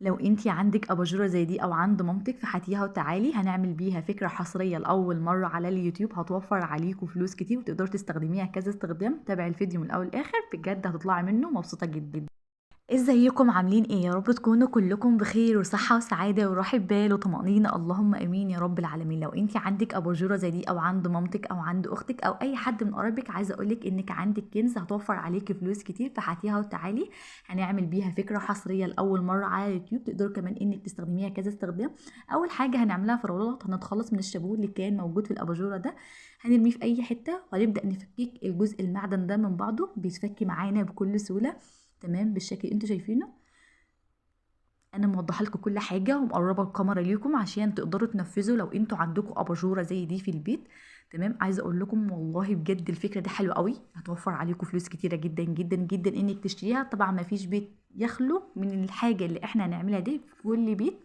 لو انتي عندك اباجوره زي دي او عند مامتك فهاتيها وتعالي هنعمل بيها فكره حصريه لاول مره على اليوتيوب، هتوفر عليكم فلوس كتير وتقدروا تستخدميها كذا استخدام. تابعي الفيديو من الاول للاخر، بجد هتطلعي منه مبسوطه جدا. ازيكم عاملين ايه؟ يا رب تكونوا كلكم بخير وصحة وسعادة وراحة بال وطمأنينة، اللهم امين يا رب العالمين. لو انت عندك اباجورة زي دي او عند مامتك او عند اختك او اي حد من قرايبك، عايزة اقولك انك عندك كنز هتوفر عليكي فلوس كتير، فهاتيها وتعالي هنعمل بيها فكرة حصرية لأول مرة على اليوتيوب، تقدروا كمان انك تستخدميها كذا استخدام. اول حاجة هنعملها في الرولات، هنتخلص من الشابو اللي كان موجود في الاباجورة ده، هنرميه في اي حتة وهنبدأ نفكك الجزء المعدن ده من بعضه، بيتفك معانا بكل سهولة تمام بالشكل اللي انتوا شايفينه. انا موضحه لكم كل حاجه ومقربه الكاميرا ليكم عشان تقدروا تنفذوا لو انتوا عندكم اباجوره زي دي في البيت تمام. عايزه اقول لكم والله بجد الفكره دي حلوه قوي، هتوفر عليكم فلوس كتيره جدا جدا جدا انك تشتريها. طبعا ما فيش بيت يخلو من الحاجه اللي احنا هنعملها دي في كل بيت.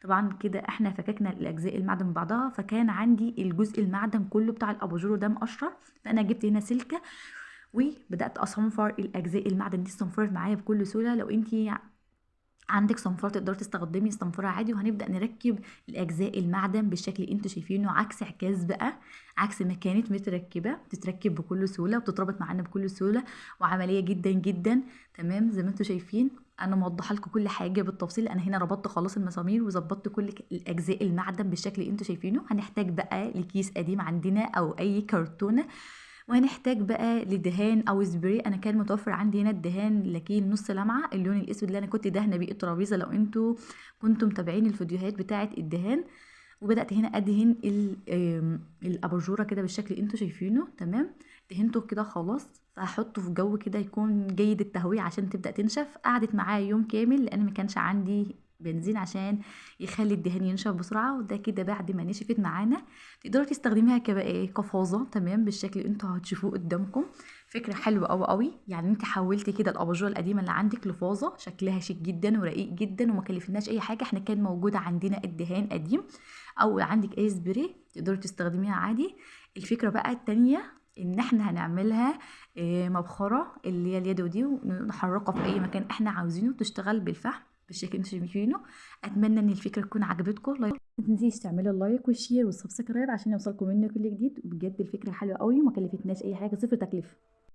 طبعا كده احنا فككنا الاجزاء المعدن من بعضها، فكان عندي الجزء المعدن كله بتاع الاباجوره ده مقشر، فانا جبت هنا سلكه وبدات اصنفر الاجزاء المعدن دي، استنفرت معايا بكل سهوله. لو انتي عندك صنفرة تقدري تستخدمي صنفرة عادي، وهنبدأ نركب الأجزاء المعدن بالشكل اللي انتوا شايفينه، عكس عكاز بقى، عكس ما كانت متركبة، بتتركب بكل سهولة وبتتربط معانا بكل سهولة وعملية جدا جدا تمام. زي ما انتوا شايفين انا موضحه لكم كل حاجه بالتفصيل، انا هنا ربطت خلاص المسامير وظبطت كل الاجزاء المعدن بالشكل اللي انتوا شايفينه. هنحتاج بقى لكيس قديم عندنا او اي كرتونه، وهنحتاج بقى لدهان او سبراي. انا كان متوفر عندي هنا الدهان لكين نص لمعه، اللون الاسود اللي انا كنت دهنه بيه الترابيزه لو انتوا كنتم متابعين الفيديوهات بتاعه الدهان. وبدات هنا ادهن الاباجوره كده بالشكل اللي انتوا شايفينه تمام. دهنته كده خلاص، فهحطه في جو كده يكون جيد التهويه عشان تبدا تنشف. قعدت معايا يوم كامل لان ما كانش عندي بنزين عشان يخلي الدهان ينشف بسرعه. وده كده بعد ما نشفت معانا تقدروا تستخدميها كفازه تمام بالشكل اللي انتوا هتشوفوه قدامكم. فكره حلوه قوي قوي، يعني انت حولتي كده الاباجوره القديمه اللي عندك لفازه شكلها شيك جدا ورقيق جدا وما كلفناش اي حاجه. احنا كان موجود عندنا الدهان قديم او عندك اي سبراي تقدروا تستخدميها عادي. الفكره بقى التانية ان احنا هنعملها مبخره اللي هي اليدو دي، ونحركها في اي مكان احنا عاوزينه، تشتغل بالفحم بالشكل اللي انتوا شايفينه. اتمنى ان الفكره تكون عجبتكم. ما تنسيش تعملي اللايك والشير والسبسكرايب عشان يوصلكم مني كل جديد، وبجد الفكره حلوه قوي وما كلفتناش اي حاجه، صفر تكلفه.